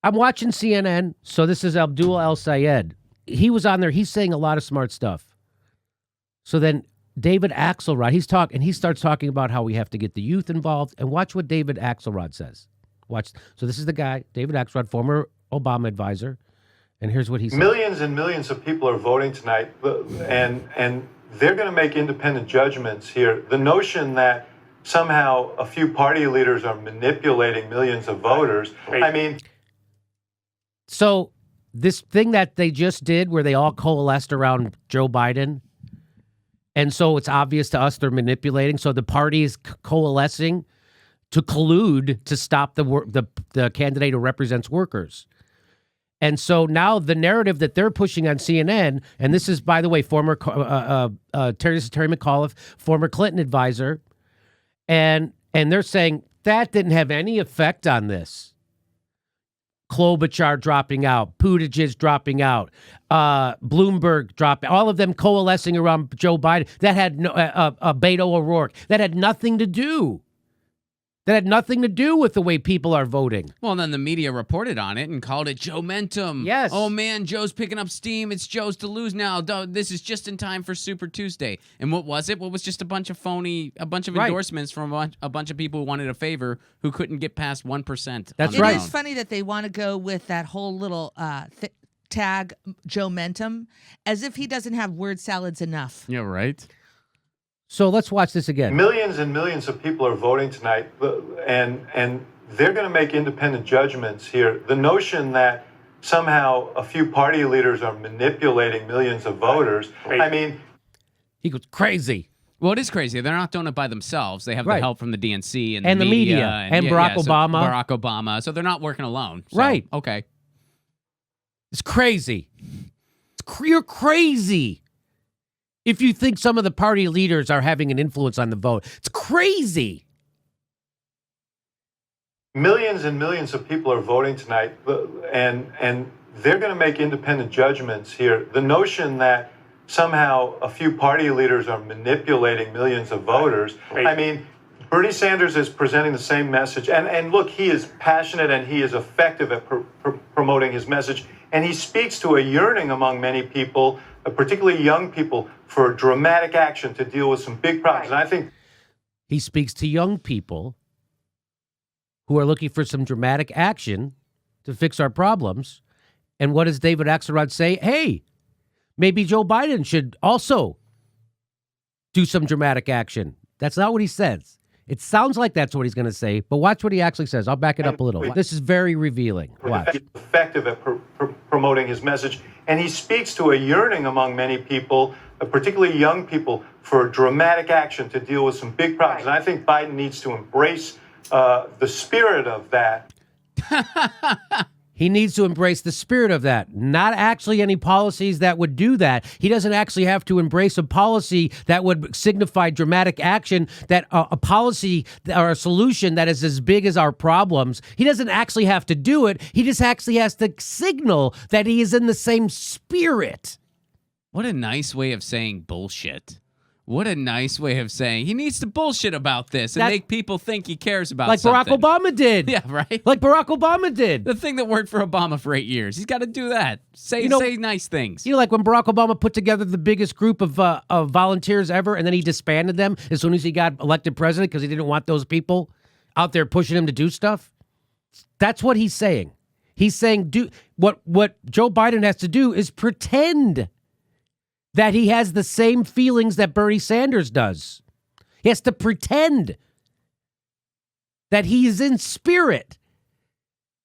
I'm watching CNN. So this is Abdul El Sayed. He was on there. He's saying a lot of smart stuff. So then David Axelrod, he starts talking about how we have to get the youth involved. And watch what David Axelrod says. Watch. So this is the guy, David Axelrod, former Obama advisor. And here's what he says. Millions and millions of people are voting tonight, and they're going to make independent judgments here. The notion that somehow a few party leaders are manipulating millions of voters, I mean... So this thing that they just did where they all coalesced around Joe Biden, and so it's obvious to us they're manipulating. So the party is coalescing to collude to stop the candidate who represents workers. And so now the narrative that they're pushing on CNN, and this is, by the way, former Terry McAuliffe, former Clinton advisor, and they're saying that didn't have any effect on this. Klobuchar dropping out, Buttigieg dropping out, Bloomberg dropping, all of them coalescing around Joe Biden. That had no, Beto O'Rourke. That had nothing to do. That had nothing to do with the way people are voting. Well, then the media reported on it and called it Joe-mentum. Yes. Oh, man, Joe's picking up steam. It's Joe's to lose now. This is just in time for Super Tuesday. And what was it? What was just a bunch of endorsements from a bunch of people who wanted a favor who couldn't get past 1%. That's right. It is funny that they want to go with that whole little tag, Joe-mentum, as if he doesn't have word salads enough. Yeah, right. So let's watch this again. Millions and millions of people are voting tonight, and they're going to make independent judgments here. The notion that somehow a few party leaders are manipulating millions of voters, I mean... He goes crazy. Well, it is crazy. They're not doing it by themselves. They have the help from the DNC and the media. And Barack Obama. Barack Obama. So they're not working alone. So, right. Okay. It's crazy. You're crazy. If you think some of the party leaders are having an influence on the vote, it's crazy. Millions and millions of people are voting tonight, and they're going to make independent judgments here. The notion that somehow a few party leaders are manipulating millions of voters, I mean, Bernie Sanders is presenting the same message. And look, he is passionate and he is effective at promoting his message. And he speaks to a yearning among many people, particularly young people, for dramatic action to deal with some big problems. And I think he speaks to young people who are looking for some dramatic action to fix our problems. And what does David Axelrod say? Hey, maybe Joe Biden should also do some dramatic action. That's not what he says. It sounds like that's what he's going to say, but watch what he actually says. I'll back it up a little. This is very revealing. Watch. Effective at promoting his message. And he speaks to a yearning among many people, particularly young people, for dramatic action to deal with some big problems. And I think Biden needs to embrace the spirit of that. He needs to embrace the spirit of that, not actually any policies that would do that. He doesn't actually have to embrace a policy that would signify dramatic action, that a policy or a solution that is as big as our problems. He doesn't actually have to do it. He just actually has to signal that he is in the same spirit. What a nice way of saying bullshit. What a nice way of saying he needs to bullshit about this and make people think he cares about something. Like Barack Obama did. Yeah, right? Like Barack Obama did. The thing that worked for Obama for 8 years. He's got to do that. Say nice things. You know, like when Barack Obama put together the biggest group of volunteers ever, and then he disbanded them as soon as he got elected president because he didn't want those people out there pushing him to do stuff. That's what he's saying. He's saying what Joe Biden has to do is pretend that he has the same feelings that Bernie Sanders does. He has to pretend that he is in spirit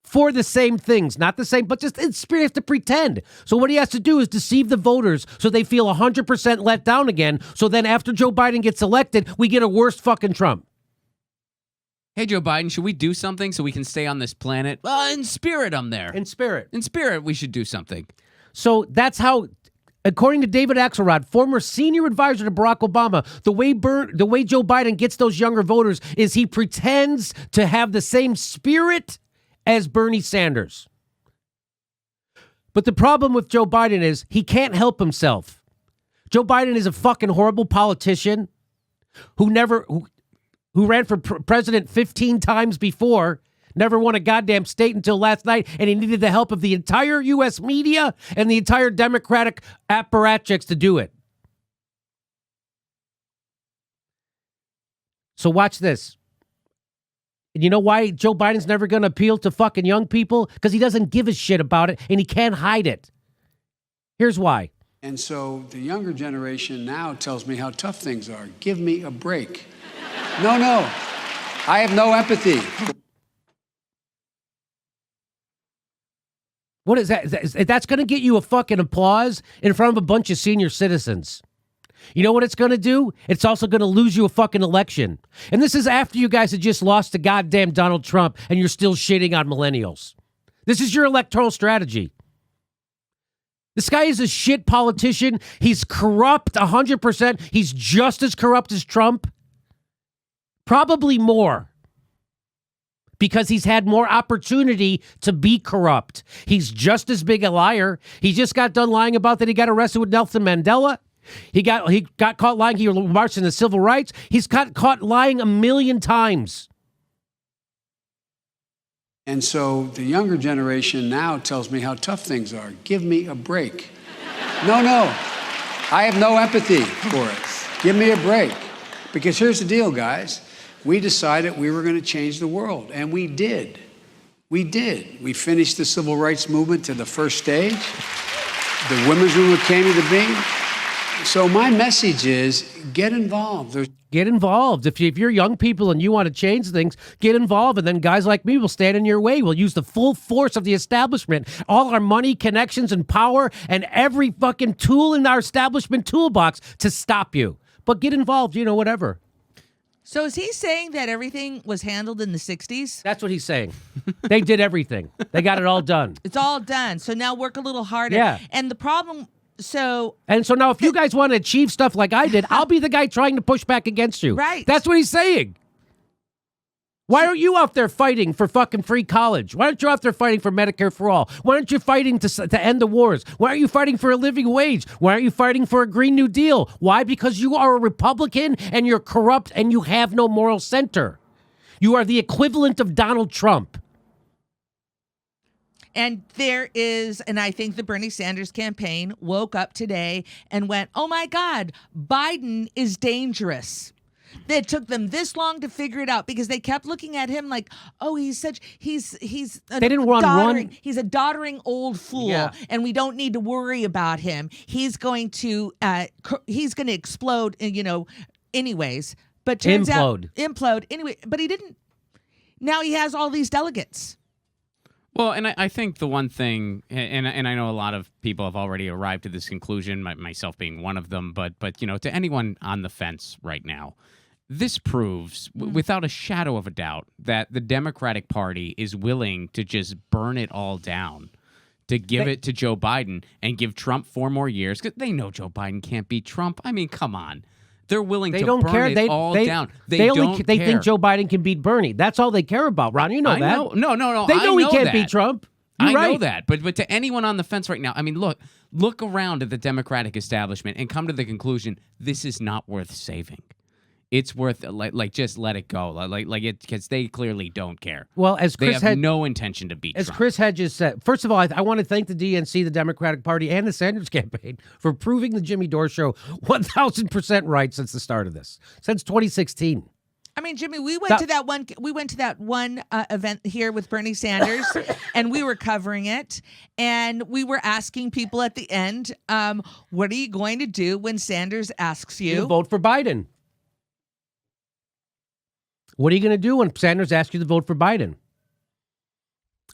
for the same things. Not the same, but just in spirit. He has to pretend. So what he has to do is deceive the voters so they feel 100% let down again. So then after Joe Biden gets elected, we get a worse fucking Trump. Hey, Joe Biden, should we do something so we can stay on this planet? In spirit, I'm there. In spirit. In spirit, we should do something. So that's how... According to David Axelrod, former senior advisor to Barack Obama, the way Joe Biden gets those younger voters is he pretends to have the same spirit as Bernie Sanders. But the problem with Joe Biden is he can't help himself. Joe Biden is a fucking horrible politician who ran for president 15 times before, never won a goddamn state until last night, and he needed the help of the entire U.S. media and the entire Democratic apparatchiks to do it. So watch this. And you know why Joe Biden's never going to appeal to fucking young people? Because he doesn't give a shit about it, and he can't hide it. Here's why. And so the younger generation now tells me how tough things are. Give me a break. No, I have no empathy. What is that? That's going to get you a fucking applause in front of a bunch of senior citizens. You know what it's going to do? It's also going to lose you a fucking election. And this is after you guys had just lost to goddamn Donald Trump and you're still shitting on millennials. This is your electoral strategy. This guy is a shit politician. He's corrupt 100%. He's just as corrupt as Trump. Probably more. Because he's had more opportunity to be corrupt. He's just as big a liar. He just got done lying about that he got arrested with Nelson Mandela. He got caught lying. He marched in the civil rights. He's got caught lying 1 million times. And so the younger generation now tells me how tough things are. Give me a break. No, I have no empathy for it. Give me a break. Because here's the deal, guys. We decided we were going to change the world, and we did. We did. We finished the civil rights movement to the first stage. The women's movement came into being. So my message is get involved. Get involved. If you're young people and you want to change things, get involved. And then guys like me will stand in your way. We'll use the full force of the establishment, all our money, connections, and power, and every fucking tool in our establishment toolbox to stop you. But get involved, whatever. So is he saying that everything was handled in the 60s? That's what he's saying. They did everything. They got it all done. It's all done. So now work a little harder. Yeah. And the problem... So now if you guys want to achieve stuff like I did, I'll be the guy trying to push back against you. Right. That's what he's saying. Why aren't you out there fighting for fucking free college? Why aren't you out there fighting for Medicare for all? Why aren't you fighting to end the wars? Why aren't you fighting for a living wage? Why aren't you fighting for a Green New Deal? Why? Because you are a Republican and you're corrupt and you have no moral center. You are the equivalent of Donald Trump. And and I think the Bernie Sanders campaign woke up today and went, oh my God, Biden is dangerous. It took them this long to figure it out because they kept looking at him like, oh, he's a they didn't run. He's a doddering old fool, and we don't need to worry about him. He's going to explode, anyways. But turns out implode anyway. But he didn't. Now he has all these delegates. Well, and I think the one thing, and I know a lot of people have already arrived at this conclusion, myself being one of them, but to anyone on the fence right now, this proves without a shadow of a doubt that the Democratic Party is willing to just burn it all down to give it to Joe Biden and give Trump 4 more years because they know Joe Biden can't beat Trump. I mean, come on. They're willing to burn it all down. They think Joe Biden can beat Bernie. That's all they care about, Ron. You know that. No. They know he can't beat Trump. I know that. But to anyone on the fence right now, I mean, look around at the Democratic establishment and come to the conclusion this is not worth saving. It's worth just let it go, because they clearly don't care. Well, they have no intention to beat Trump. Chris Hedges said, first of all, I want to thank the DNC, the Democratic Party, and the Sanders campaign for proving the Jimmy Dore show 1,000% right since the start of this, since 2016. I mean, Jimmy, we went to that one event here with Bernie Sanders, and we were covering it, and we were asking people at the end, what are you going to do when Sanders asks you? You vote for Biden. What are you going to do when Sanders asks you to vote for Biden?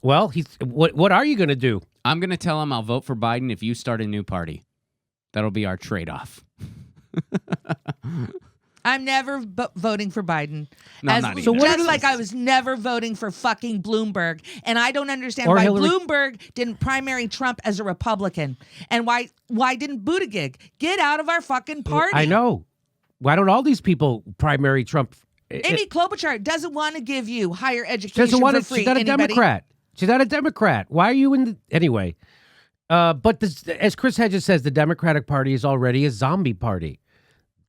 Well, what are you going to do? I'm going to tell him I'll vote for Biden if you start a new party. That'll be our trade-off. I'm never voting for Biden. No, not even. Just like I was never voting for fucking Bloomberg. And I don't understand why Bloomberg didn't primary Trump as a Republican. And why didn't Buttigieg get out of our fucking party? I know. Why don't all these people primary Trump? Amy Klobuchar doesn't want to give you higher education for free. She's not a Democrat. She's not a Democrat. Why are you in the... Anyway. But as Chris Hedges says, the Democratic Party is already a zombie party.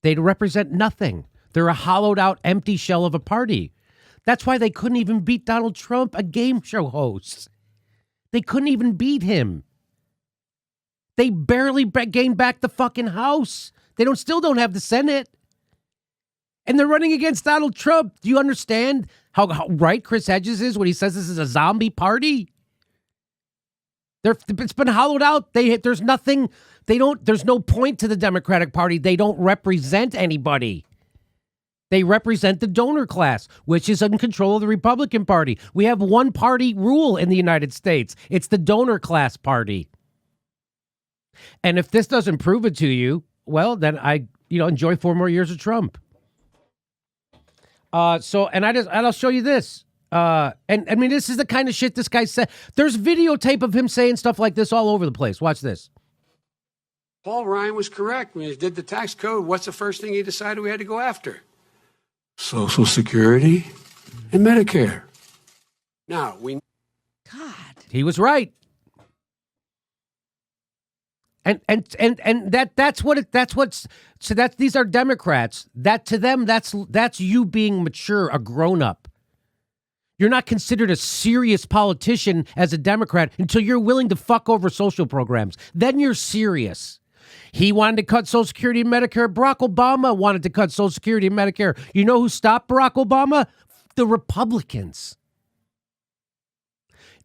They represent nothing. They're a hollowed out, empty shell of a party. That's why they couldn't even beat Donald Trump, a game show host. They couldn't even beat him. They barely gained back the fucking House. They still don't have the Senate. And they're running against Donald Trump. Do you understand how right Chris Hedges is when he says this is a zombie party? It's been hollowed out. There's nothing. There's no point to the Democratic Party. They don't represent anybody. They represent the donor class, which is in control of the Republican Party. We have one party rule in the United States. It's the donor class party. And if this doesn't prove it to you, well, then enjoy 4 more years of Trump. I'll show you this. This is the kind of shit this guy said. There's videotape of him saying stuff like this all over the place. Watch this. Paul Ryan was correct. When he did the tax code, what's the first thing he decided we had to go after? Social Security and Medicare. Now, God. He was right. These are Democrats. That to them, that's you being mature, a grown-up. You're not considered a serious politician as a Democrat until you're willing to fuck over social programs. Then you're serious. He wanted to cut Social Security and Medicare. Barack Obama wanted to cut Social Security and Medicare. You know who stopped Barack Obama? The Republicans.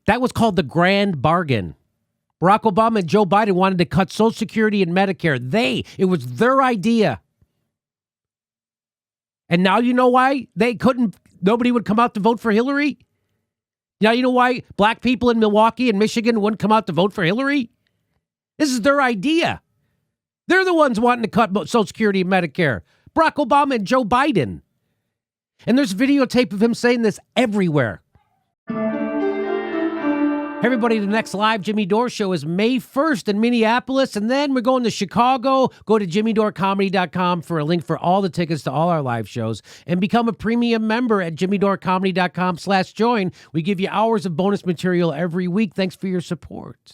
That was called the grand bargain. Barack Obama and Joe Biden wanted to cut Social Security and Medicare. It was their idea. And now you know why nobody would come out to vote for Hillary? Now you know why black people in Milwaukee and Michigan wouldn't come out to vote for Hillary? This is their idea. They're the ones wanting to cut Social Security and Medicare. Barack Obama and Joe Biden. And there's videotape of him saying this everywhere. Hey everybody, the next live Jimmy Dore show is May 1st in Minneapolis, and then we're going to Chicago. Go to jimmydorecomedy.com for a link for all the tickets to all our live shows, and become a premium member at jimmydorecomedy.com/join. We give you hours of bonus material every week. Thanks for your support.